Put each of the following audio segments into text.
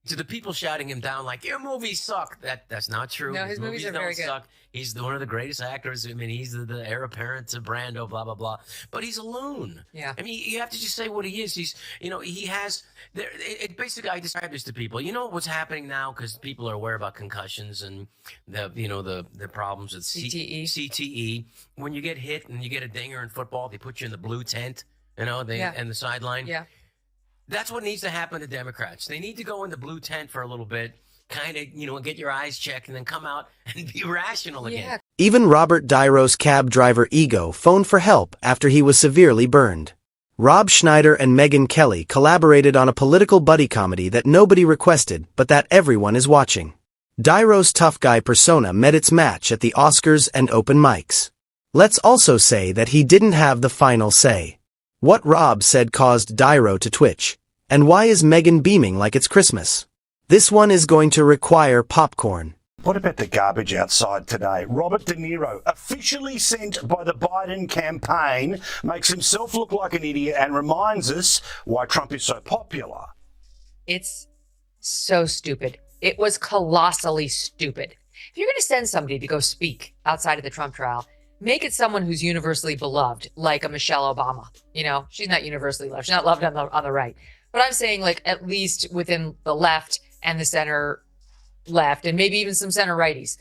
To the people shouting him down like, your movies suck. That's not true. No, his movies are very good. Suck. He's one of the greatest actors. I mean, he's the heir apparent to Brando, blah, blah, blah. But he's a loon. Yeah. I mean, you have to just say what he is. He's, he has, basically, I describe this to people. You know what's happening now? Because people are aware about concussions and the problems with CTE. When you get hit and you get a dinger in football, they put you in the blue tent, and the sideline. Yeah. That's what needs to happen to Democrats. They need to go in the blue tent for a little bit, kind of, get your eyes checked, and then come out and be rational again. Yeah. Even Robert De Niro's cab driver ego phoned for help after he was severely burned. Rob Schneider and Megyn Kelly collaborated on a political buddy comedy that nobody requested, but that everyone is watching. De Niro's tough guy persona met its match at the Oscars and open mics. Let's also say that he didn't have the final say. What Rob said caused De Niro to twitch. And why is Megyn beaming like it's Christmas? This one is going to require popcorn. What about the garbage outside today? Robert De Niro, officially sent by the Biden campaign, makes himself look like an idiot and reminds us why Trump is so popular. It's so stupid. It was colossally stupid. If you're going to send somebody to go speak outside of the Trump trial, make it someone who's universally beloved, like a Michelle Obama. She's not universally loved. She's not loved on the right. But I'm saying, like, at least within the left and the center left, and maybe even some center righties.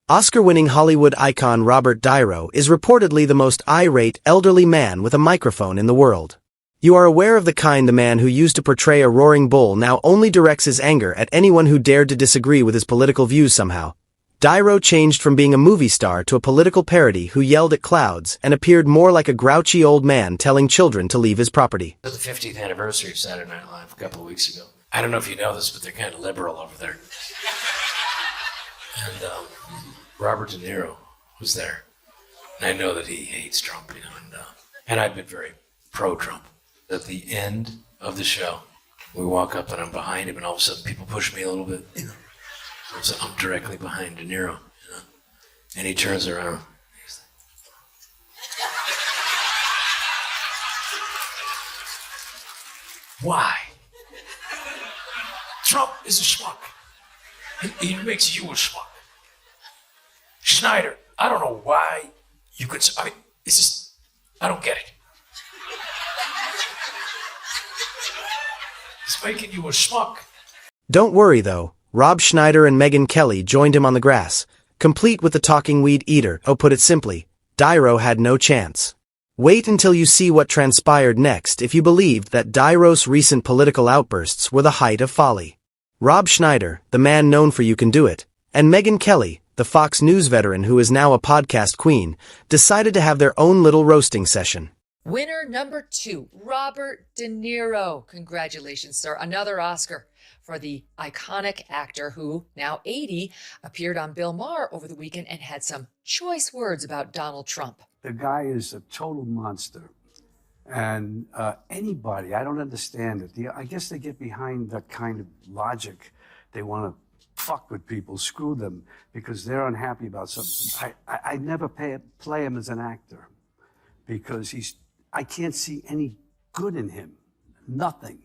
Oscar-winning Hollywood icon Robert De Niro is reportedly the most irate elderly man with a microphone in the world. You are aware of the kind the man who used to portray a roaring bull now only directs his anger at anyone who dared to disagree with his political views somehow. De Niro changed from being a movie star to a political parody who yelled at clouds and appeared more like a grouchy old man telling children to leave his property. It was the 50th anniversary of Saturday Night Live a couple of weeks ago. I don't know if you know this, but they're kind of liberal over there. And Robert De Niro was there. And I know that he hates Trump, and I've been very pro-Trump. At the end of the show, we walk up and I'm behind him, and all of a sudden people push me a little bit, So I'm directly behind De Niro, and he turns around. He's like, why? Trump is a schmuck. He makes you a schmuck. Schneider, I don't know why you could. It's just, I don't get it. He's making you a schmuck. Don't worry though. Rob Schneider and Megyn Kelly joined him on the grass, complete with the talking weed eater. Put it simply, De Niro had no chance. Wait until you see what transpired next if you believed that De Niro's recent political outbursts were the height of folly. Rob Schneider, the man known for You Can Do It, and Megyn Kelly, the Fox News veteran who is now a podcast queen, decided to have their own little roasting session. Winner number 2, Robert De Niro. Congratulations, sir. Another Oscar for the iconic actor who, now 80, appeared on Bill Maher over the weekend and had some choice words about Donald Trump. The guy is a total monster. And anybody, I don't understand it. I guess they get behind that kind of logic. They want to fuck with people, screw them, because they're unhappy about something. I never play him as an actor because I can't see any good in him. Nothing.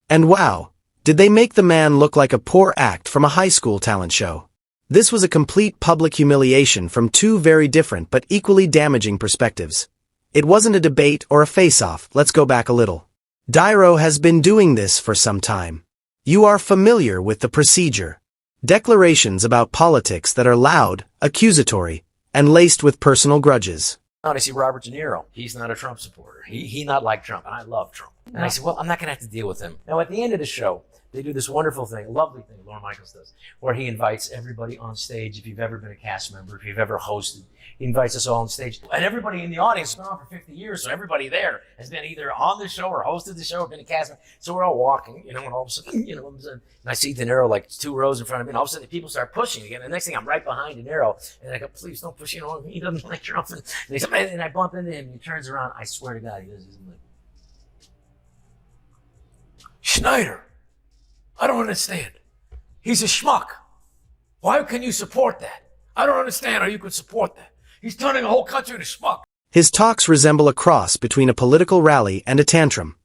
And wow, did they make the man look like a poor act from a high school talent show? This was a complete public humiliation from two very different but equally damaging perspectives. It wasn't a debate or a face-off. Let's go back a little. De Niro has been doing this for some time. You are familiar with the procedure. Declarations about politics that are loud, accusatory, and laced with personal grudges. I see Robert De Niro. He's not a Trump supporter. He not like Trump, and I love Trump. And I said, well, I'm not going to have to deal with him. Now, at the end of the show, they do this wonderful thing, lovely thing, Lorne Michaels does, where he invites everybody on stage. If you've ever been a cast member, if you've ever hosted, he invites us all on stage. And everybody in the audience has been on for 50 years, so everybody there has been either on the show or hosted the show or been a cast member. So we're all walking, and all of a sudden, and I see De Niro like 2 rows in front of me, and all of a sudden people start pushing again. And the next thing, I'm right behind De Niro, and I go, please don't push, he doesn't like Trump. And I bump into him, and he turns around. I swear to God, he does this. Like, Schneider, I don't understand. He's a schmuck. Why can you support that? I don't understand how you could support that. He's turning a whole country into schmuck. His talks resemble a cross between a political rally and a tantrum.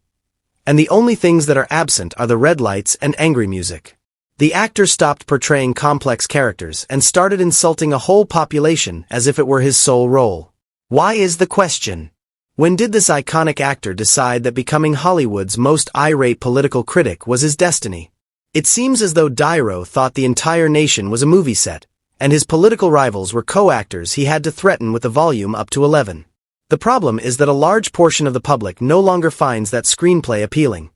and the only things that are absent are the red lights and angry music. The actor stopped portraying complex characters and started insulting a whole population as if it were his sole role. Why is the question? When did this iconic actor decide that becoming Hollywood's most irate political critic was his destiny? It seems as though De Niro thought the entire nation was a movie set, and his political rivals were co-actors he had to threaten with the volume up to 11. The problem is that a large portion of the public no longer finds that screenplay appealing.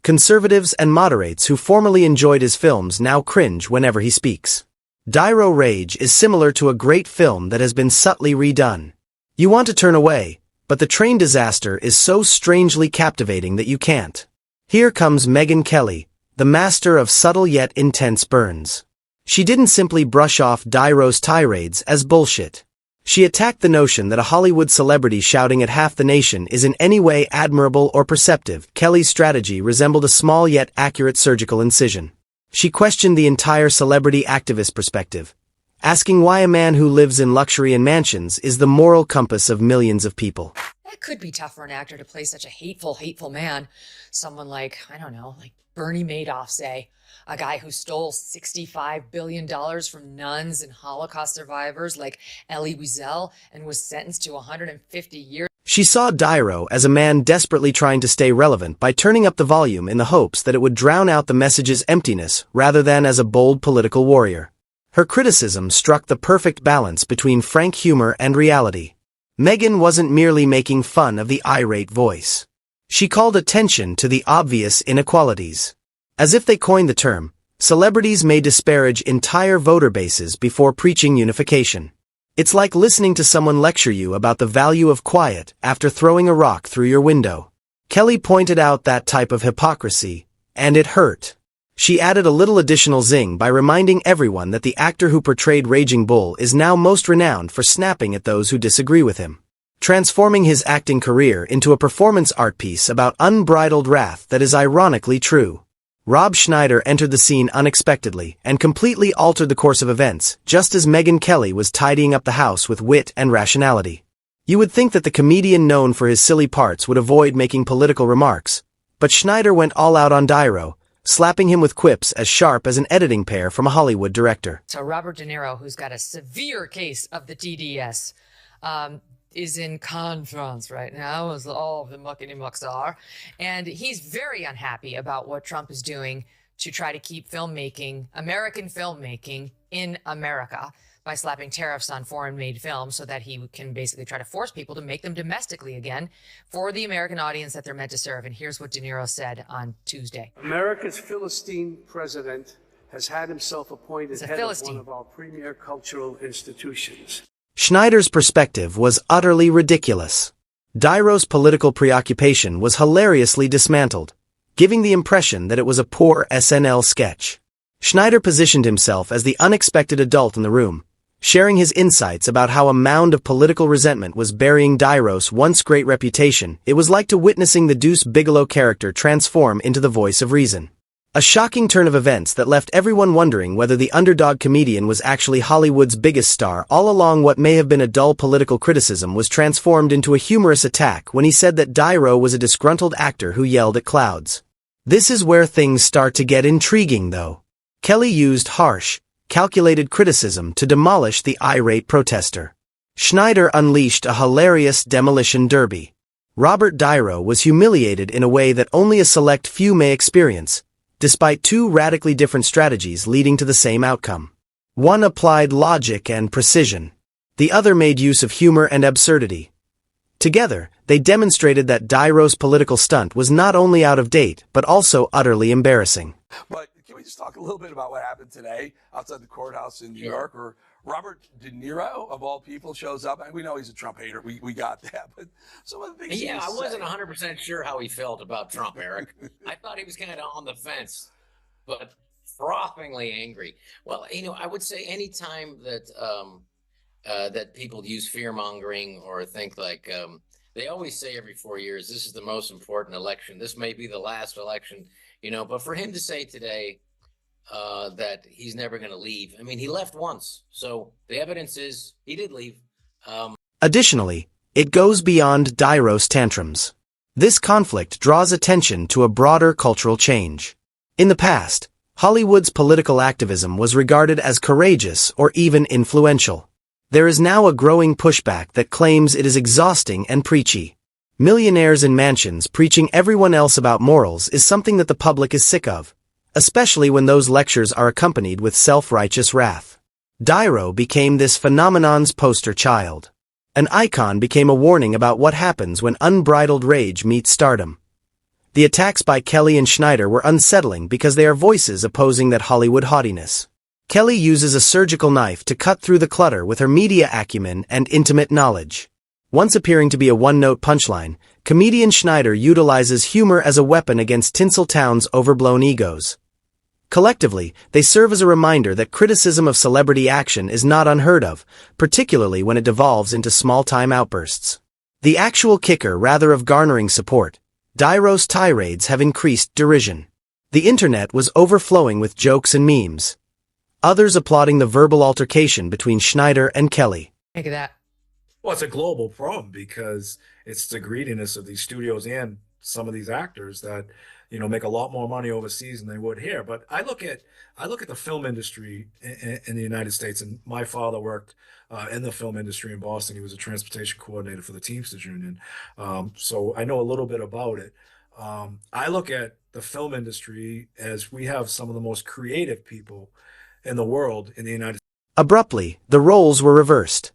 Conservatives and moderates who formerly enjoyed his films now cringe whenever he speaks. De Niro Rage is similar to a great film that has been subtly redone. You want to turn away, but the train disaster is so strangely captivating that you can't. Here comes Megyn Kelly, the master of subtle yet intense burns. She didn't simply brush off De Niro's tirades as bullshit. She attacked the notion that a Hollywood celebrity shouting at half the nation is in any way admirable or perceptive. Kelly's strategy resembled a small yet accurate surgical incision. She questioned the entire celebrity activist perspective, asking why a man who lives in luxury and mansions is the moral compass of millions of people. That could be tough for an actor to play such a hateful man. Someone like, I don't know, like Bernie Madoff, say. A guy who stole $65 billion from nuns and Holocaust survivors like Elie Wiesel and was sentenced to 150 years. She saw De Niro as a man desperately trying to stay relevant by turning up the volume in the hopes that it would drown out the message's emptiness rather than as a bold political warrior. Her criticism struck the perfect balance between frank humor and reality. Megyn wasn't merely making fun of the irate voice. She called attention to the obvious inequalities. As if they coined the term, celebrities may disparage entire voter bases before preaching unification. It's like listening to someone lecture you about the value of quiet after throwing a rock through your window. Kelly pointed out that type of hypocrisy, and it hurt. She added a little additional zing by reminding everyone that the actor who portrayed Raging Bull is now most renowned for snapping at those who disagree with him, transforming his acting career into a performance art piece about unbridled wrath that is ironically true. Rob Schneider entered the scene unexpectedly and completely altered the course of events, just as Megyn Kelly was tidying up the house with wit and rationality. You would think that the comedian known for his silly parts would avoid making political remarks, but Schneider went all out on De Niro, slapping him with quips as sharp as an editing pair from a Hollywood director. So Robert De Niro, who's got a severe case of the TDS, is in France right now, as all of the muckety-mucks are. And he's very unhappy about what Trump is doing to try to keep filmmaking, American filmmaking, in America by slapping tariffs on foreign-made films so that he can basically try to force people to make them domestically again for the American audience that they're meant to serve. And here's what De Niro said on Tuesday. America's Philistine president has had himself appointed head of one of our premier cultural institutions. Schneider's perspective was utterly ridiculous. De Niro's political preoccupation was hilariously dismantled, giving the impression that it was a poor SNL sketch. Schneider positioned himself as the unexpected adult in the room, sharing his insights about how a mound of political resentment was burying De Niro's once great reputation. It was like to witnessing the Deuce Bigalow character transform into the voice of reason. A shocking turn of events that left everyone wondering whether the underdog comedian was actually Hollywood's biggest star. All along, what may have been a dull political criticism was transformed into a humorous attack when he said that De Niro was a disgruntled actor who yelled at clouds. This is where things start to get intriguing, though. Kelly used harsh, calculated criticism to demolish the irate protester. Schneider unleashed a hilarious demolition derby. Robert De Niro was humiliated in a way that only a select few may experience, despite two radically different strategies leading to the same outcome. One applied logic and precision. The other made use of humor and absurdity. Together, they demonstrated that De Niro's political stunt was not only out of date, but also utterly embarrassing. But can we just talk a little bit about what happened today outside the courthouse in New York, where Robert De Niro, of all people, shows up? And we know he's a Trump hater. We got that. But some of the things I wasn't 100% sure how he felt about Trump, Eric. I thought he was kind of on the fence, but frothingly angry. Well, I would say any time that that people use fear-mongering or think like they always say every 4 years, this is the most important election. This may be the last election, but for him to say today that he's never going to leave. I mean, he left once. So the evidence is he did leave. Additionally, it goes beyond De Niro's tantrums. This conflict draws attention to a broader cultural change. In the past, Hollywood's political activism was regarded as courageous or even influential. There is now a growing pushback that claims it is exhausting and preachy. Millionaires in mansions preaching everyone else about morals is something that the public is sick of, especially when those lectures are accompanied with self-righteous wrath. Dyro became this phenomenon's poster child. An icon became a warning about what happens when unbridled rage meets stardom. The attacks by Kelly and Schneider were unsettling because they are voices opposing that Hollywood haughtiness. Kelly uses a surgical knife to cut through the clutter with her media acumen and intimate knowledge. Once appearing to be a one-note punchline, comedian Schneider utilizes humor as a weapon against Tinseltown's overblown egos. Collectively, they serve as a reminder that criticism of celebrity action is not unheard of, particularly when it devolves into small-time outbursts. The actual kicker rather of garnering support, Dyro's tirades have increased derision. The internet was overflowing with jokes and memes. Others applauding the verbal altercation between Schneider and Kelly. Think of that. Well, it's a global problem because it's the greediness of these studios and some of these actors that, make a lot more money overseas than they would here. But I look at the film industry in the United States, and my father worked in the film industry in Boston. He was a transportation coordinator for the Teamsters Union, so I know a little bit about it. I look at the film industry as we have some of the most creative people in the world in the United States. Abruptly, the roles were reversed.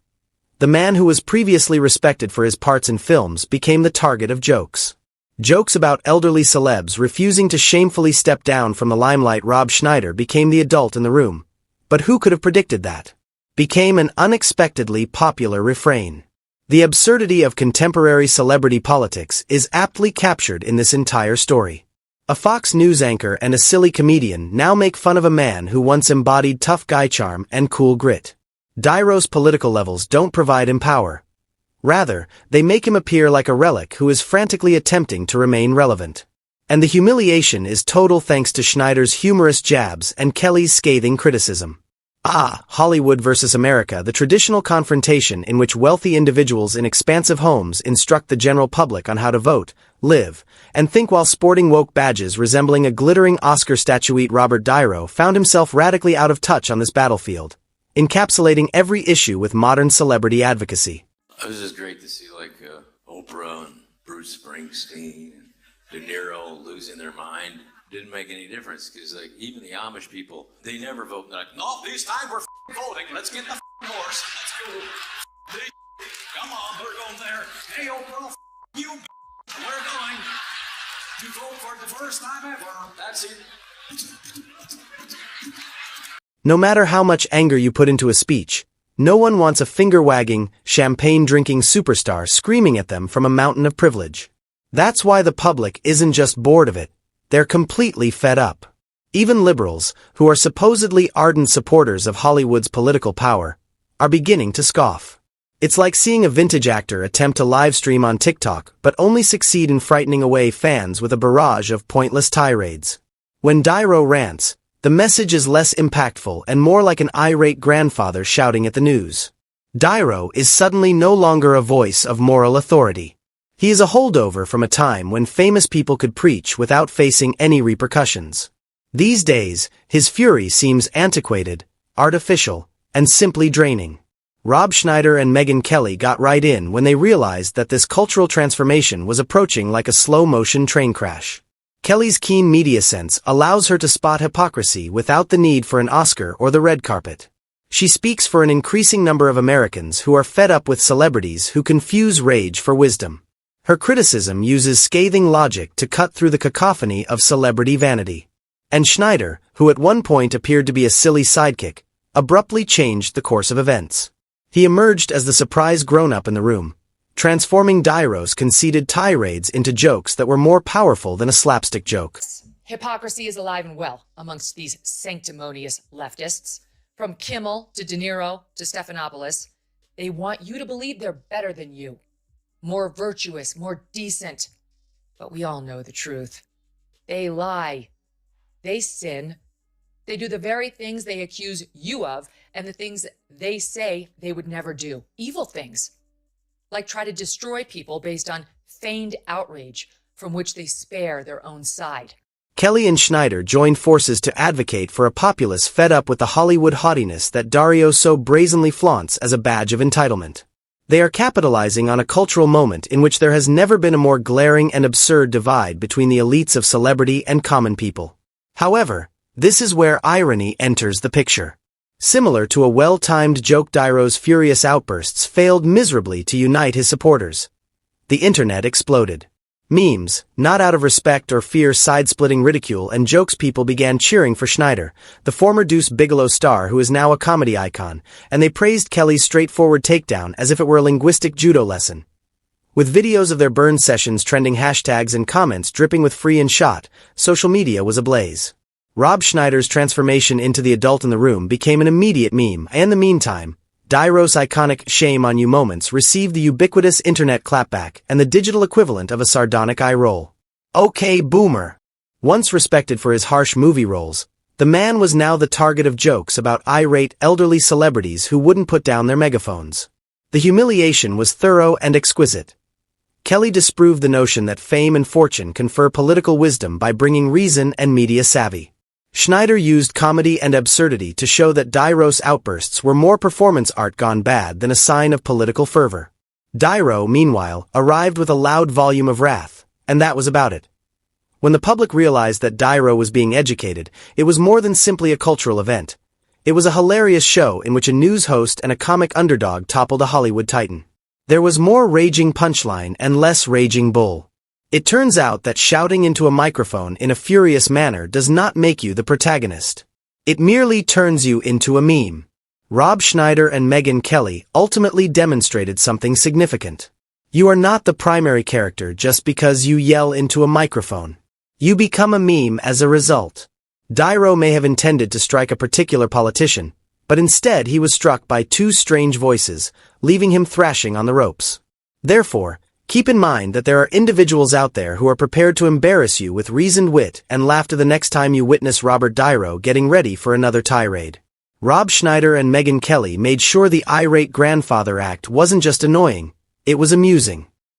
The man who was previously respected for his parts in films became the target of jokes. Jokes about elderly celebs refusing to shamefully step down from the limelight. Rob Schneider became the adult in the room. But who could have predicted that? Became an unexpectedly popular refrain. The absurdity of contemporary celebrity politics is aptly captured in this entire story. A Fox News anchor and a silly comedian now make fun of a man who once embodied tough guy charm and cool grit. Dyro's political levels don't provide him power. Rather, they make him appear like a relic who is frantically attempting to remain relevant. And the humiliation is total thanks to Schneider's humorous jabs and Kelly's scathing criticism. Hollywood versus America, the traditional confrontation in which wealthy individuals in expansive homes instruct the general public on how to vote, live, and think while sporting woke badges resembling a glittering Oscar statuette. Robert De Niro found himself radically out of touch on this battlefield, encapsulating every issue with modern celebrity advocacy. It was just great to see Oprah and Bruce Springsteen and De Niro losing their mind. Didn't make any difference because even the Amish people, they never vote. They're like, no, this time we're voting. Let's get the horse. Let's go. Come on, we're going there. Hey, Oprah, you. We're going to vote for the first time ever. That's it. No matter how much anger you put into a speech, no one wants a finger-wagging, champagne-drinking superstar screaming at them from a mountain of privilege. That's why the public isn't just bored of it, they're completely fed up. Even liberals, who are supposedly ardent supporters of Hollywood's political power, are beginning to scoff. It's like seeing a vintage actor attempt to live-stream on TikTok but only succeed in frightening away fans with a barrage of pointless tirades. When Dyro rants, the message is less impactful and more like an irate grandfather shouting at the news. Dyro is suddenly no longer a voice of moral authority. He is a holdover from a time when famous people could preach without facing any repercussions. These days, his fury seems antiquated, artificial, and simply draining. Rob Schneider and Megyn Kelly got right in when they realized that this cultural transformation was approaching like a slow-motion train crash. Kelly's keen media sense allows her to spot hypocrisy without the need for an Oscar or the red carpet. She speaks for an increasing number of Americans who are fed up with celebrities who confuse rage for wisdom. Her criticism uses scathing logic to cut through the cacophony of celebrity vanity. And Schneider, who at one point appeared to be a silly sidekick, abruptly changed the course of events. He emerged as the surprised grown-up in the room, transforming Dyro's conceited tirades into jokes that were more powerful than a slapstick joke. Hypocrisy is alive and well amongst these sanctimonious leftists. From Kimmel to De Niro to Stephanopoulos, they want you to believe they're better than you, more virtuous, more decent. But we all know the truth. They lie. They sin. They do the very things they accuse you of and the things they say they would never do. Evil things. Like try to destroy people based on feigned outrage from which they spare their own side. Kelly and Schneider joined forces to advocate for a populace fed up with the Hollywood haughtiness that Dario so brazenly flaunts as a badge of entitlement. They are capitalizing on a cultural moment in which there has never been a more glaring and absurd divide between the elites of celebrity and common people. However, this is where irony enters the picture. Similar to a well-timed joke, Dairo's furious outbursts failed miserably to unite his supporters. The internet exploded. Memes, not out of respect or fear side-splitting ridicule and jokes, people began cheering for Schneider, the former Deuce Bigalow star who is now a comedy icon, and they praised Kelly's straightforward takedown as if it were a linguistic judo lesson. With videos of their burn sessions trending, hashtags and comments dripping with free and shot, social media was ablaze. Rob Schneider's transformation into the adult in the room became an immediate meme, and in the meantime, Dairo's iconic "shame on you" moments received the ubiquitous internet clapback and the digital equivalent of a sardonic eye roll. Okay, boomer. Once respected for his harsh movie roles, the man was now the target of jokes about irate elderly celebrities who wouldn't put down their megaphones. The humiliation was thorough and exquisite. Kelly disproved the notion that fame and fortune confer political wisdom by bringing reason and media savvy. Schneider used comedy and absurdity to show that Dairo's outbursts were more performance art gone bad than a sign of political fervor. Dairo, meanwhile, arrived with a loud volume of wrath, and that was about it. When the public realized that Dairo was being educated, it was more than simply a cultural event. It was a hilarious show in which a news host and a comic underdog toppled a Hollywood titan. There was more raging punchline and less raging bull. It turns out that shouting into a microphone in a furious manner does not make you the protagonist. It merely turns you into a meme. Rob Schneider and Megyn Kelly ultimately demonstrated something significant. You are not the primary character just because you yell into a microphone. You become a meme as a result. Dairo may have intended to strike a particular politician, but instead he was struck by two strange voices, leaving him thrashing on the ropes. Therefore, keep in mind that there are individuals out there who are prepared to embarrass you with reasoned wit and laughter the next time you witness Robert Dairo getting ready for another tirade. Rob Schneider and Megyn Kelly made sure the irate grandfather act wasn't just annoying, it was amusing.